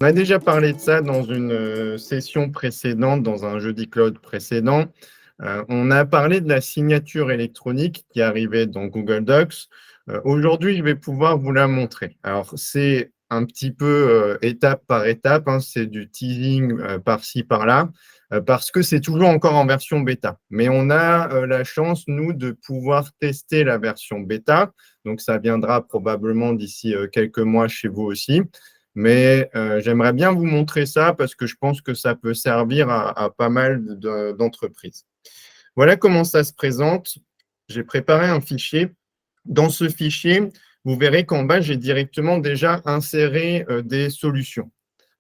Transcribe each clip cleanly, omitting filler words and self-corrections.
On a déjà parlé de ça dans une session précédente, dans un jeudi cloud précédent. On a parlé de la signature électronique qui arrivait dans Google Docs. Aujourd'hui, je vais pouvoir vous la montrer. Alors, c'est un petit peu étape par étape, hein, c'est du teasing par-ci, par-là, parce que c'est toujours encore en version bêta. Mais on a la chance, nous, de pouvoir tester la version bêta. Donc, ça viendra probablement d'ici quelques mois chez vous aussi. Mais j'aimerais bien vous montrer ça parce que je pense que ça peut servir à pas mal d'entreprises. Voilà comment ça se présente. J'ai préparé un fichier. Dans ce fichier, vous verrez qu'en bas, j'ai directement déjà inséré des solutions,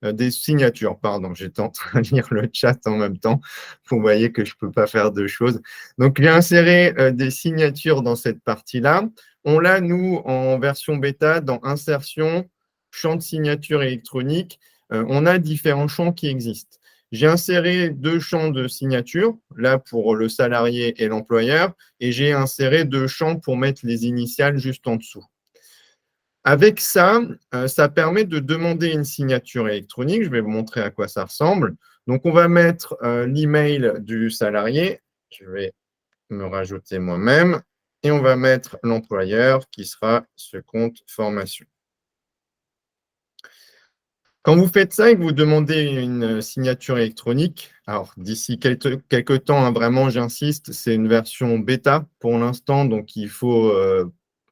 des signatures, pardon. J'étais en train de lire le chat en même temps. Vous voyez que je ne peux pas faire deux choses. Donc, j'ai inséré des signatures dans cette partie-là. On l'a, nous, en version bêta, dans Insertion, champ de signature électronique. On a différents champs qui existent. J'ai inséré deux champs de signature, là pour le salarié et l'employeur, et j'ai inséré deux champs pour mettre les initiales juste en dessous. Avec ça, ça permet de demander une signature électronique. Je vais vous montrer à quoi ça ressemble. Donc, on va mettre l'email du salarié. Je vais me rajouter moi-même. Et on va mettre l'employeur qui sera ce compte formation. Quand vous faites ça et que vous demandez une signature électronique, alors d'ici quelques temps, hein, vraiment j'insiste, c'est une version bêta pour l'instant, donc il faut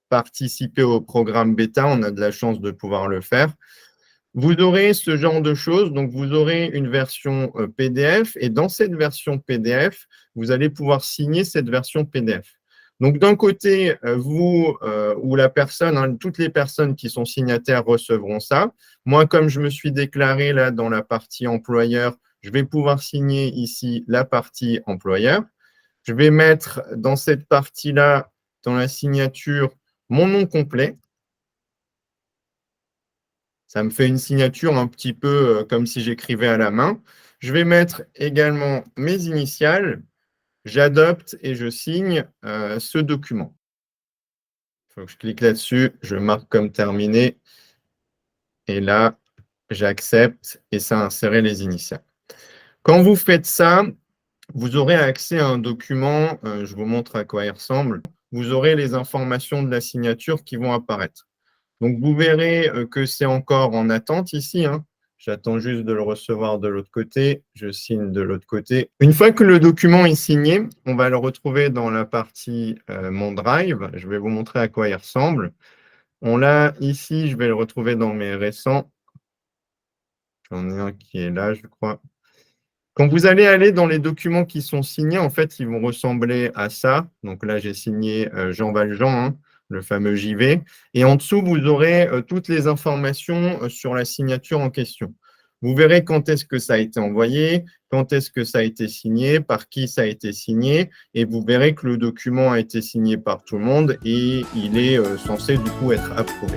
participer au programme bêta, on a de la chance de pouvoir le faire. Vous aurez ce genre de choses, donc vous aurez une version PDF et dans cette version PDF, vous allez pouvoir signer cette version PDF. Donc d'un côté, vous ou la personne, hein, toutes les personnes qui sont signataires recevront ça. Moi, comme je me suis déclaré là dans la partie employeur, je vais pouvoir signer ici la partie employeur. Je vais mettre dans cette partie-là, dans la signature, mon nom complet. Ça me fait une signature un petit peu comme si j'écrivais à la main. Je vais mettre également mes initiales. J'adopte et je signe ce document. Il faut que je clique là-dessus, je marque comme terminé. Et là, j'accepte et ça a inséré les initiales. Quand vous faites ça, vous aurez accès à un document, je vous montre à quoi il ressemble. Vous aurez les informations de la signature qui vont apparaître. Donc, vous verrez que c'est encore en attente ici, hein. J'attends juste de le recevoir de l'autre côté. Je signe de l'autre côté. Une fois que le document est signé, on va le retrouver dans la partie Mon Drive. Je vais vous montrer à quoi il ressemble. On l'a ici, je vais le retrouver dans mes récents. J'en ai un qui est là, je crois. Quand vous allez aller dans les documents qui sont signés, en fait, ils vont ressembler à ça. Donc là, j'ai signé Jean Valjean, hein, le fameux JV. Et en dessous, vous aurez toutes les informations sur la signature en question. Vous verrez quand est-ce que ça a été envoyé, quand est-ce que ça a été signé, par qui ça a été signé. Et vous verrez que le document a été signé par tout le monde et il est censé du coup être approuvé.